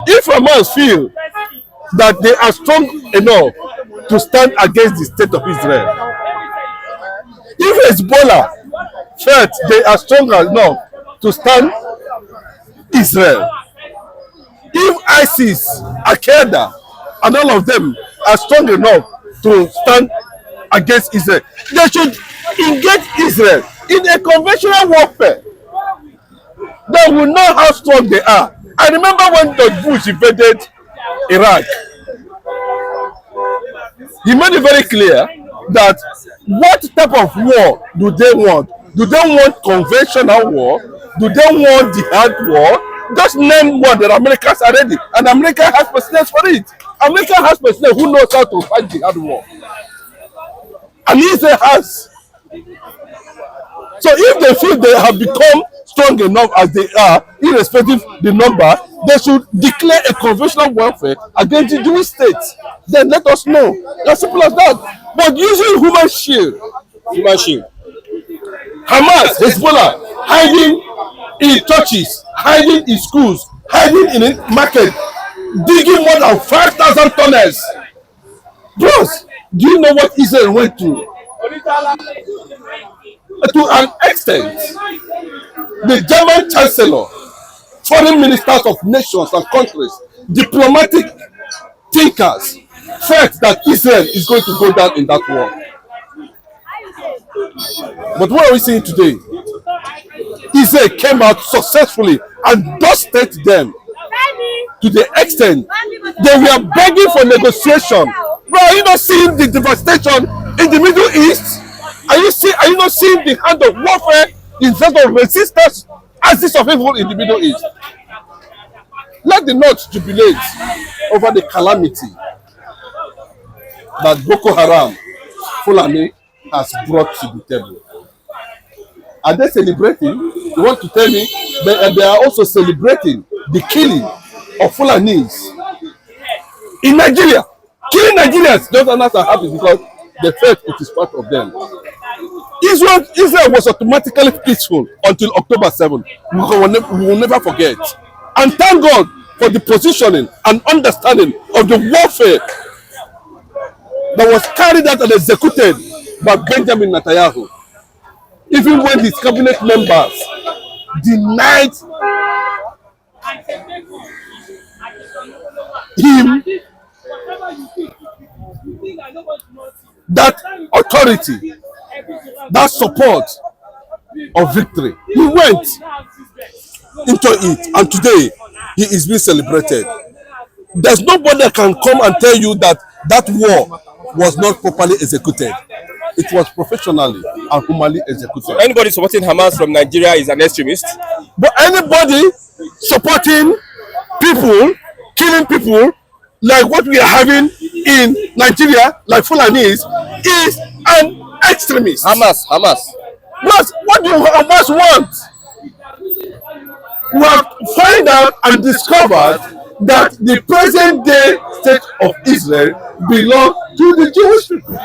If Hamas feel that they are strong enough to stand against the state of Israel, if Hezbollah felt they are strong enough to stand Israel, if ISIS, Al-Qaeda, and all of them are strong enough to stand against Israel, they should engage Israel in a conventional warfare that will know how strong they are. I remember when George Bush invaded Iraq, he made it very clear that what type of war do they want? Do they want conventional war? Do they want jihad war? Just name one that Americans are ready, and America has presidents for it. America has presidents who knows how to fight jihad war, and Israel has. So if they feel they have become strong enough as they are, irrespective of the number, they should declare a conventional warfare against the Jewish state. Then let us know. As simple as that. But using human shield, Hamas, Hezbollah, hiding in churches, hiding in schools, hiding in a market, digging more than 5,000 tunnels. Bros, do you know what Israel went through? To an extent, the German chancellor, foreign ministers of nations and countries, diplomatic thinkers felt that Israel is going to go down in that war. But what are we seeing today? Israel came out successfully and dusted them to the extent they were begging for negotiation. Bro, are you not seeing the devastation in the Middle East? Are you not seeing the hand of warfare in terms of resistance axis of evil in the Middle East? Let the North jubilate over the calamity that Boko Haram, Fulani, has brought to the table. Are they celebrating? You want to tell me they are also celebrating the killing of Fulanis in Nigeria? Killing Nigerians just not happy because they felt it is part of them. Israel was automatically peaceful until October 7th. We will never forget. And thank God for the positioning and understanding of the warfare that was carried out and executed by Benjamin Netanyahu. Even when his cabinet members denied him that authority, that support of victory, he went into it, and today he is being celebrated. There's nobody that can come and tell you that that war was not properly executed. It was professionally and humanly executed. Anybody supporting Hamas from Nigeria is an extremist. But anybody supporting people, killing people, like what we are having in Nigeria, like Fulanis, is an extremist. Hamas. What do Hamas want? We have found out and discovered that the present day state of Israel belongs to the Jewish people.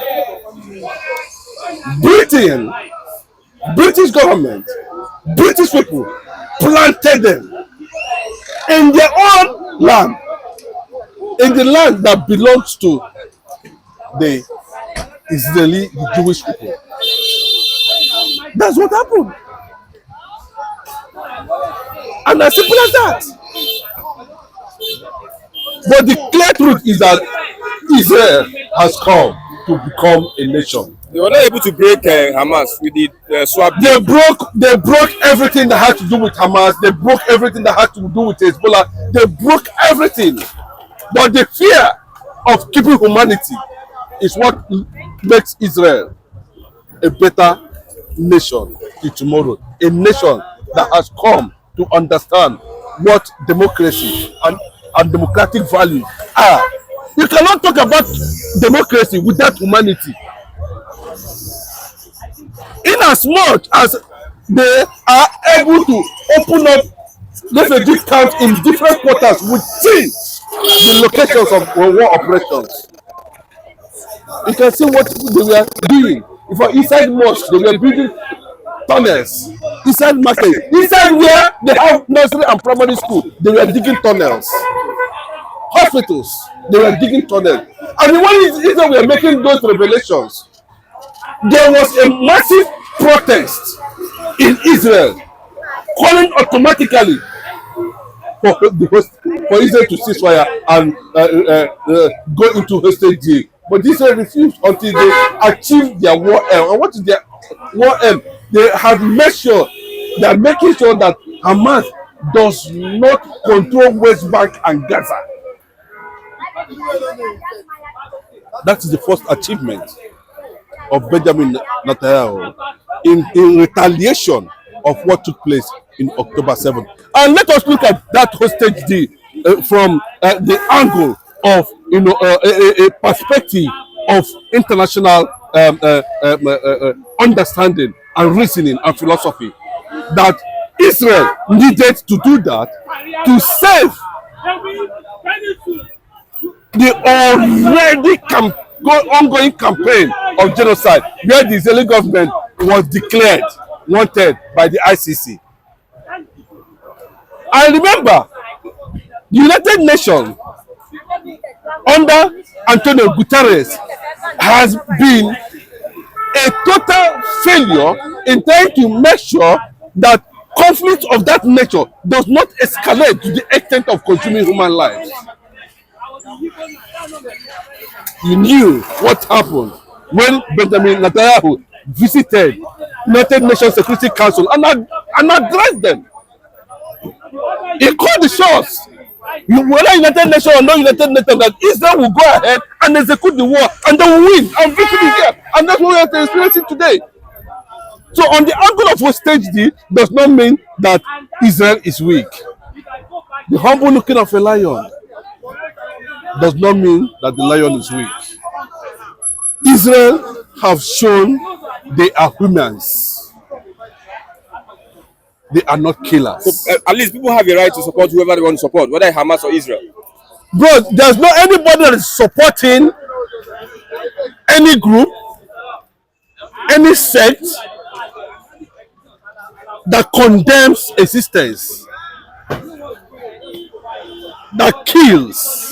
British government, British people planted them in their own land, in the land that belongs to the Israeli, the Jewish people. That's what happened. And as simple as that. But the clear truth is that Israel has come to become a nation. They were not able to break Hamas with the swap. They broke everything that had to do with Hamas. They broke everything that had to do with Hezbollah. They broke everything. But the fear of keeping humanity is what makes Israel a better nation till tomorrow. A nation that has come to understand what democracy and democratic values are. You cannot talk about democracy without humanity. Inasmuch as they are able to open up refugee camps in different quarters within the locations of war operations. You can see what they were doing. If inside mosques, they were building tunnels. Inside market, inside where they have nursery and primary school, they were digging tunnels. hospitals, they were digging tunnels. And when Israel were making those revelations, there was a massive protest in Israel calling automatically for Israel to cease fire and go into hostage deal. But Israel refused until they achieved their war aim. And what is their war aim? They have made sure, they are making sure that Hamas does not control West Bank and Gaza. That is the first achievement of Benjamin Netanyahu in retaliation of what took place in October 7th. And let us look at that hostage deal from the angle of a perspective of international understanding and reasoning and philosophy. That Israel needed to do that to save the already ongoing campaign of genocide, where the Israeli government was declared wanted by the ICC. I remember the United Nations under Antonio Guterres has been a total failure in trying to make sure that conflict of that nature does not escalate to the extent of consuming human lives. You knew what happened when Benjamin Netanyahu visited United Nations Security Council and addressed them. He called the shots. Whether United Nations or not United Nations, that Israel will go ahead and execute the war and they will win and victory is there. And that's what we are experiencing today. So on the angle of hostage deal does not mean that Israel is weak. The humble looking of a lion does not mean that the lion is weak. Israel have shown they are humans. They are not killers. So, at least people have a right to support whoever they want to support, whether it's Hamas or Israel. Bro, there's not anybody that is supporting any group, any sect that condemns existence, that kills.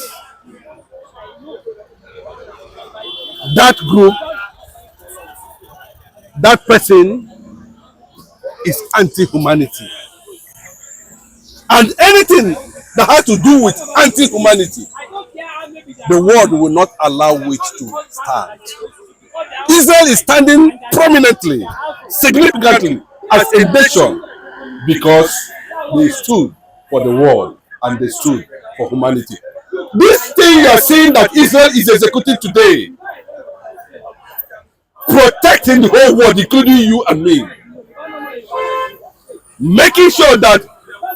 That group, that person is anti-humanity. And anything that has to do with anti-humanity, the world will not allow it to stand. Israel is standing prominently, significantly as a nation because they stood for the world and they stood for humanity. This thing you are seeing that Israel is executing today, protecting the whole world, including you and me, making sure that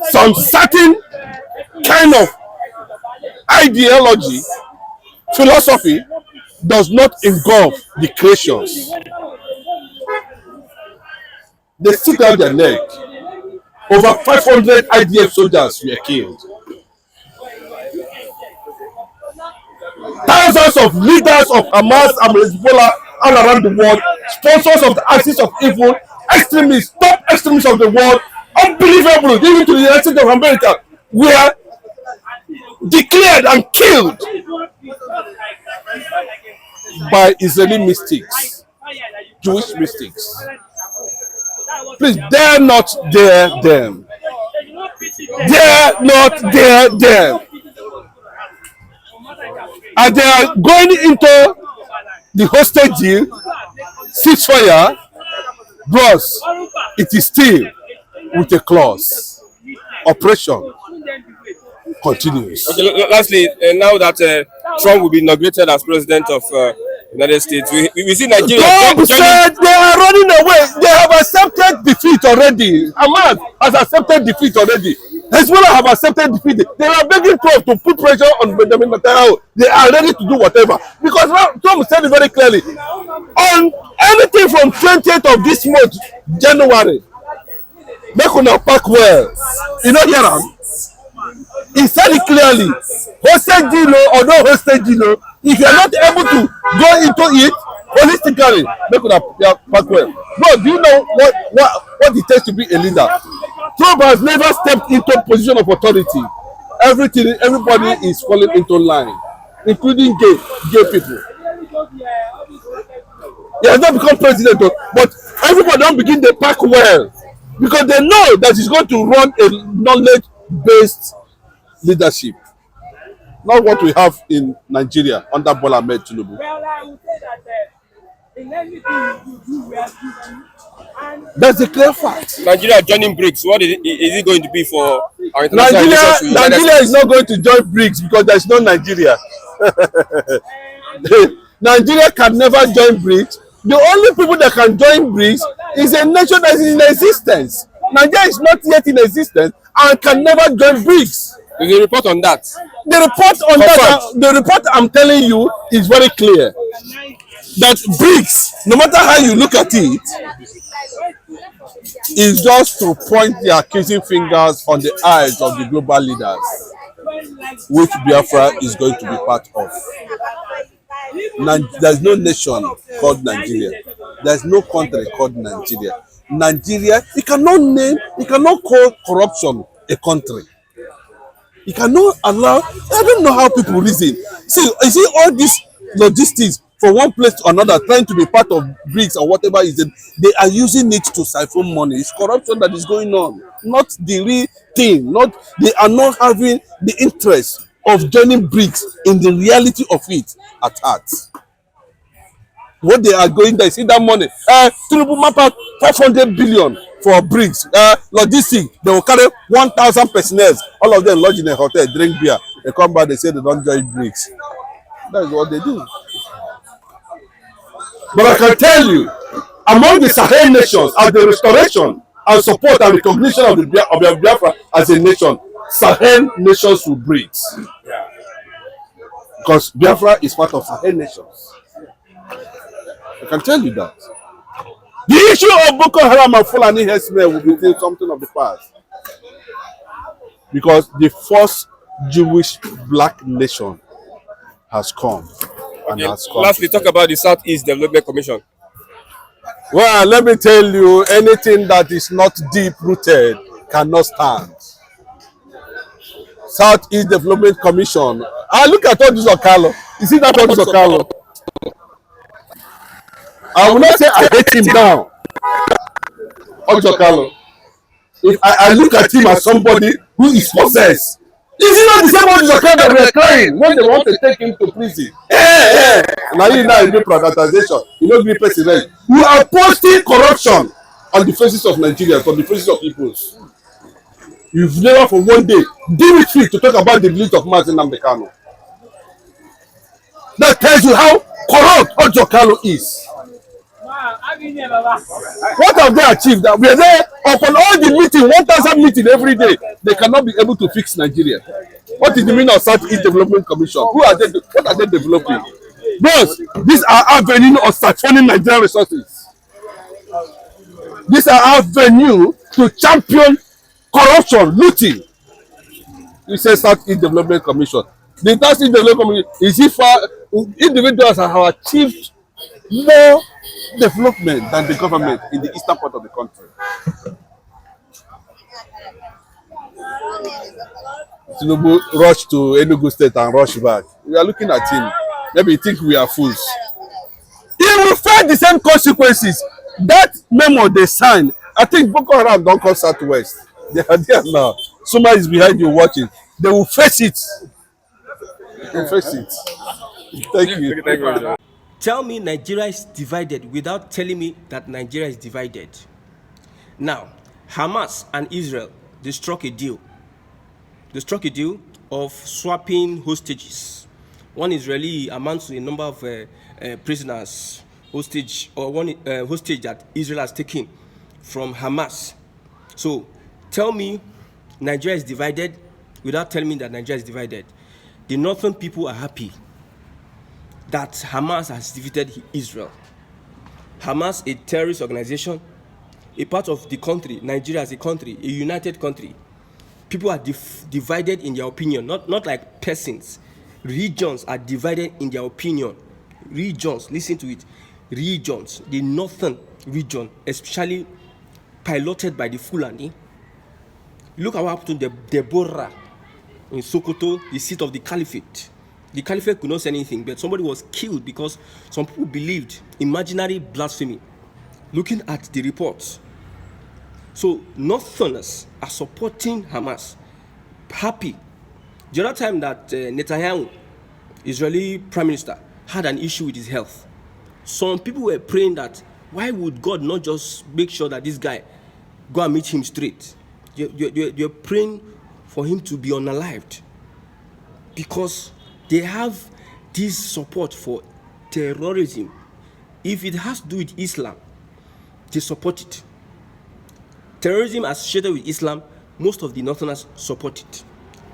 some certain kind of ideology, philosophy does not engulf the creations. They stick out their neck. Over 500 IDF soldiers were killed. Thousands of leaders of Hamas and Hezbollah all around the world, sponsors of the axis of evil, extremists, top extremists of the world, unbelievable, even to the United States of America, were declared and killed by Israeli mystics, Jewish mystics. Please, dare not dare them. Dare not dare them. And they are going into the hostage deal, ceasefire, bros, it is still with a clause. Operation continues. Okay, lastly, now that Trump will be inaugurated as president of United States, we see Nigeria. Trump said they are running away. They have accepted defeat already. Hamas has accepted defeat already. Hezbollah have accepted defeat. They are begging Trump to put pressure on Benjamin Netanyahu. They are ready to do whatever. Because Trump said it very clearly. On anything from 20th of this month, January, make una pack well. You know hear am? He said it clearly. Hostage deal or no hostage deal, if you are not able to go into it holistically, make una pack well. Bro, do you know what it takes to be a leader? Trump has never stepped into a position of authority everything, everybody is falling into line, including gay people. He has not become president, but everybody don't begin to pack well because they know that he's going to run a knowledge-based leadership, not what we have in Nigeria under Bola Ahmed Tinubu. Well, I would say that in anything you do, we are doing. That's a clear fact. Nigeria joining BRICS, what is it going to be for our international relations? Nigeria is not going to join BRICS because there's no Nigeria. Nigeria can never join BRICS. The only people that can join BRICS is a nation that is in existence. Nigeria is not yet in existence and can never join BRICS. There's a report on that. The report I'm telling you is very clear. That BRICS, no matter how you look at it, is just to point the accusing fingers on the eyes of the global leaders, which Biafra is going to be part of. There's no nation called Nigeria. There's no country called Nigeria. Nigeria, you cannot call corruption a country. You cannot allow, I don't know how people reason. See, you see all these logistics from one place to another, trying to be part of BRICS or whatever is it, they are using it to siphon money. It's corruption that is going on, not the real thing. They are not having the interest of joining BRICS in the reality of it at heart. What they are going there, see that money. Tinubu map out 500 billion for BRICS. Logistics, they will carry 1,000 personnel. All of them lodge in a hotel, drink beer. They come back, they say they don't join BRICS. That is what they do. But I can tell you, among the Sahel nations, as the restoration and support and recognition of the Biafra as a nation, Sahel nations will BRICS. Because Biafra is part of Sahel nations. I can tell you that. The issue of Boko Haram and Fulani herdsmen will be something of the past. Because the first Jewish black nation has come. And has come. Lastly, talk about the Southeast Development Commission. Well, let me tell you, anything that is not deep-rooted cannot stand. Southeast Development Commission. Look at all this Okalo. You see that all this Okalo? I will not say I hate him now. Okalo. If I look at him as somebody who is possessed. Is it not the same Okalo that we are crying when they want to take him to prison? Now you do privatization. You know, be president. You are posting corruption on the faces of Nigerians, on the faces of peoples. You've never for one day deal with it to talk about the village of Martin Namdekano. That tells you how corrupt Okalo is. What have they achieved? That we are there upon all the meeting, 1,000 meeting every day. They cannot be able to fix Nigeria. What is the meaning of Southeast Development Commission? What are they developing? These are avenue of siphoning Nigerian resources. These are avenue to champion corruption, looting. You say Southeast Development Commission. The Southeast Development Commission is if individuals have achieved more development than the government in the eastern part of the country. Tinubu rushed to Enugu State and rushed back. We are looking at him. Maybe he think we are fools. He will face the same consequences. That memo they signed, I think Boko Haram don't come Southwest. They are there now. Somebody is behind you watching. They will face it. They will face it. Thank you. Tell me Nigeria is divided without telling me that Nigeria is divided. Now, Hamas and Israel, they struck a deal. They struck a deal of swapping hostages. One Israeli amounts to a number of prisoners, hostage, or one hostage that Israel has taken from Hamas. So, tell me Nigeria is divided without telling me that Nigeria is divided. The northern people are happy that Hamas has defeated Israel. Hamas, a terrorist organization, a part of the country, Nigeria as a country, a united country. People are divided in their opinion, not like persons. Regions are divided in their opinion. Regions, listen to it. Regions, the northern region, especially piloted by the Fulani. Look at what happened to Deborah. in Sokoto, the seat of the caliphate. The caliphate could not say anything, but somebody was killed because some people believed imaginary blasphemy. Looking at the reports, so Northerners are supporting Hamas, happy. The other time that Netanyahu, Israeli prime minister, had an issue with his health, some people were praying that why would God not just make sure that this guy go and meet him straight? You're praying for him to be unalived because they have this support for terrorism. If it has to do with Islam, they support it. Terrorism associated with Islam, most of the Northerners support it.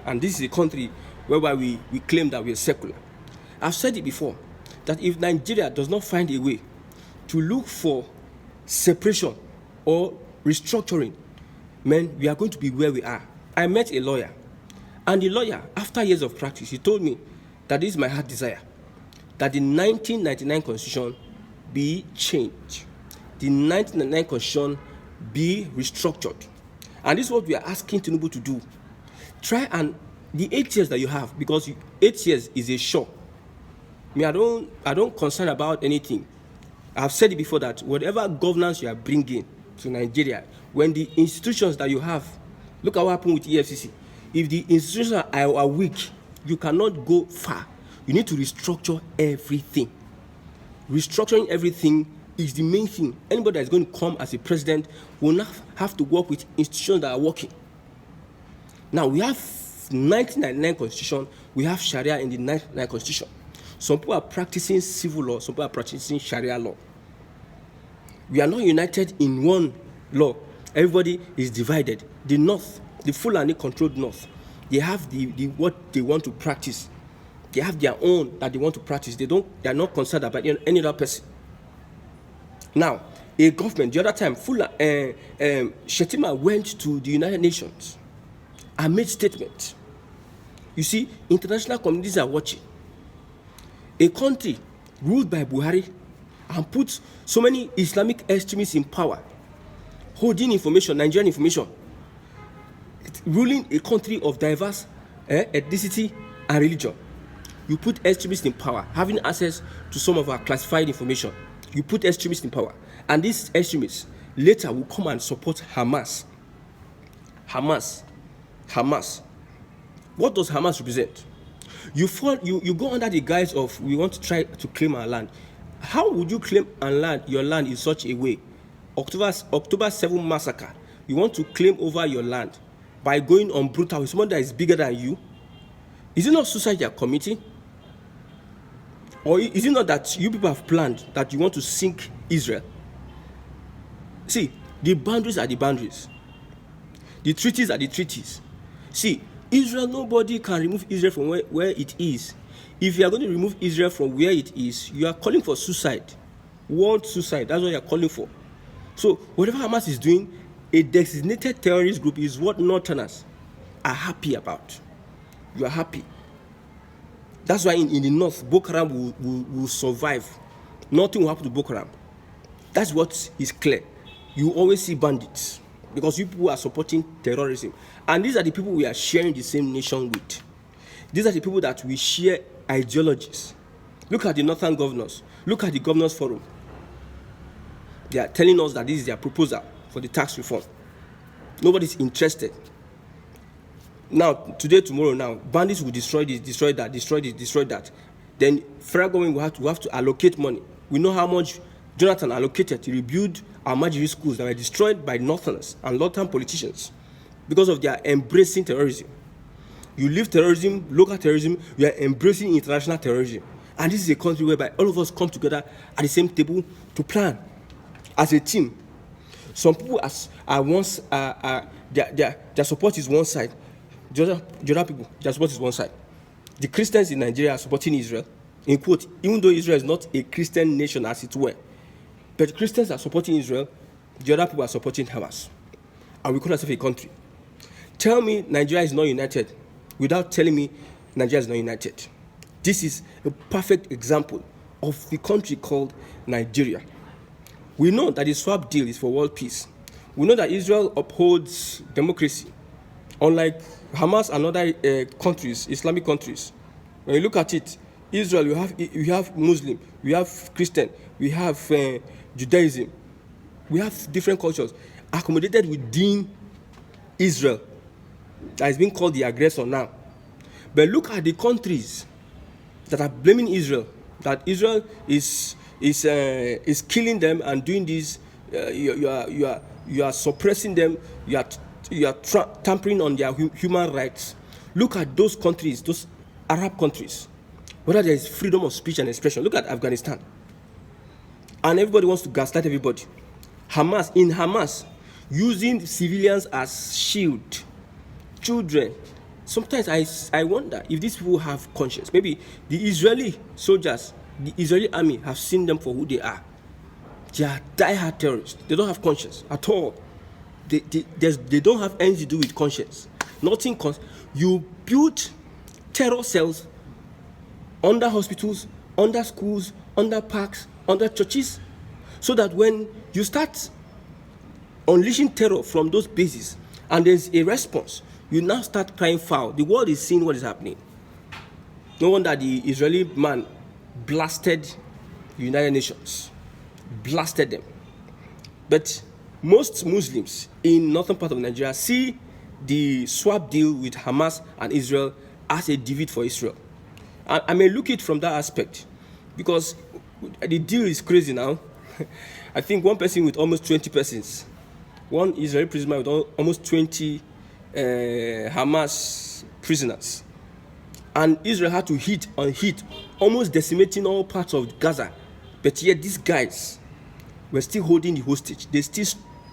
And this is a country whereby we claim that we are secular. I've said it before, that if Nigeria does not find a way to look for separation or restructuring, man, we are going to be where we are. I met a lawyer, and the lawyer, after years of practice, he told me that this is my heart desire, that the 1999 Constitution be changed. The 1999 Constitution be restructured. And this is what we are asking Tinubu to do. Try and, the 8 years that you have, because 8 years is a show. I don't concern about anything. I've said it before that whatever governance you are bringing to Nigeria, when the institutions that you have, look at what happened with EFCC. If the institutions are weak, you cannot go far. You need to restructure everything. Restructuring everything is the main thing. Anybody that is going to come as a president will not have to work with institutions that are working. Now, we have 1999 Constitution, we have Sharia in the 1999 Constitution. Some people are practicing civil law, some people are practicing Sharia law. We are not united in one law. Everybody is divided. The North, the Fulani controlled North, they have the what they want to practice. They have their own that they want to practice. They are not concerned about any other person. Now, a government, the other time, Shetima went to the United Nations and made statements. You see, international communities are watching. A country ruled by Buhari and put so many Islamic extremists in power, holding information, Nigerian information, ruling a country of diverse ethnicity and religion. You put extremists in power, having access to some of our classified information. You put extremists in power, and these extremists later will come and support Hamas. Hamas. What does Hamas represent? You go under the guise of we want to try to claim our land. How would you claim your land in such a way? October 7 massacre. You want to claim over your land by going on brutal with someone that is bigger than you? Is it not suicide you are committing? Or is it not that you people have planned that you want to sink Israel? See, the boundaries are the boundaries. The treaties are the treaties. See, Israel, nobody can remove Israel from where it is. If you are going to remove Israel from where it is, you are calling for suicide. World suicide, that's what you are calling for. So, whatever Hamas is doing, a designated terrorist group is what Northerners are happy about. You are happy. That's why in the north, Boko Haram will survive. Nothing will happen to Boko Haram. That's what is clear. You always see bandits because you people are supporting terrorism. And these are the people we are sharing the same nation with. These are the people that we share ideologies. Look at the northern governors. Look at the governors forum. They are telling us that this is their proposal for the tax reform. Nobody's interested. Now, today, tomorrow, now, bandits will destroy this, destroy that, destroy this, destroy that. Then federal government will have to allocate money. We know how much Jonathan allocated to rebuild our Majiri schools that were destroyed by Northerners and Northern politicians because of their embracing terrorism. You leave terrorism, local terrorism, you are embracing international terrorism. And this is a country whereby all of us come together at the same table to plan as a team. Some people their support is one side. The other people, their support is one side. The Christians in Nigeria are supporting Israel, in quote, even though Israel is not a Christian nation as it were. But Christians are supporting Israel, the other people are supporting Hamas. And we call ourselves a country. Tell me Nigeria is not united without telling me Nigeria is not united. This is a perfect example of the country called Nigeria. We know that the swap deal is for world peace. We know that Israel upholds democracy, Unlike Hamas and other countries, Islamic countries, when you look at it, Israel, you have Muslim, we have Christian, we have Judaism, we have different cultures accommodated within Israel that is being called the aggressor now. But look at the countries that are blaming Israel, that Israel is killing them and doing this. You are suppressing them. You are tampering on their human rights. Look at those countries, those Arab countries, whether there is freedom of speech and expression. Look at Afghanistan, and everybody wants to gaslight everybody. Hamas, using civilians as shield, children. Sometimes I wonder if these people have conscience. Maybe the Israeli soldiers, the Israeli army have seen them for who they are. They are die-hard terrorists. They don't have conscience at all. They don't have anything to do with conscience. Nothing. You build terror cells under hospitals, under schools, under parks, under churches, so that when you start unleashing terror from those bases and there's a response, you now start crying foul. The world is seeing what is happening. No wonder the Israeli man blasted the United Nations, blasted them. But most Muslims in northern part of Nigeria see the swap deal with Hamas and Israel as a defeat for Israel. I may look it from that aspect, because the deal is crazy now. I think one person with almost 20 persons, one Israeli prisoner with almost 20 Hamas prisoners, and Israel had to hit, almost decimating all parts of Gaza. But yet these guys were still holding the hostage. They still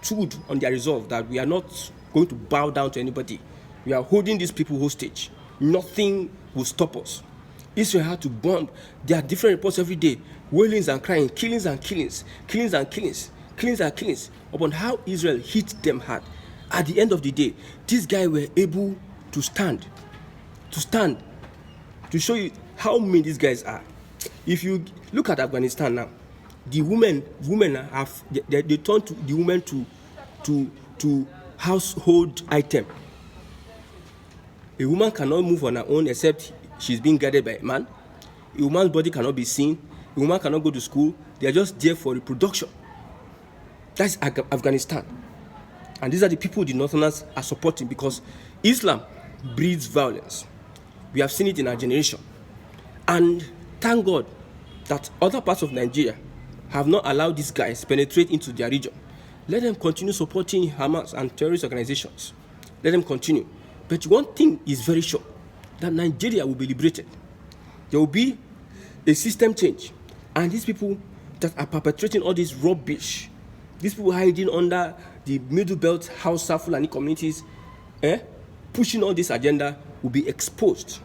stood on their resolve that we are not going to bow down to anybody. We are holding these people hostage. Nothing will stop us. Israel had to bomb. There are different reports every day, wailings and crying, killings and killings, killings and killings, killings and killings, upon how Israel hit them hard. At the end of the day, these guys were able to stand, to show you how mean these guys are. If you look at Afghanistan now, the women have they turn to the women to household item. A woman cannot move on her own except she's being guided by a man. A woman's body cannot be seen. A woman cannot go to school. They are just there for reproduction. That's Afghanistan. And these are the people the Northerners are supporting, because Islam breeds violence. We have seen it in our generation. And thank God that other parts of Nigeria have not allowed these guys penetrate into their region. Let them continue supporting Hamas and terrorist organizations. Let them continue. But one thing is very sure, that Nigeria will be liberated. There will be a system change. And these people that are perpetrating all this rubbish, these people hiding under the Middle Belt, Hausa, Fulani communities, pushing all this agenda, will be exposed.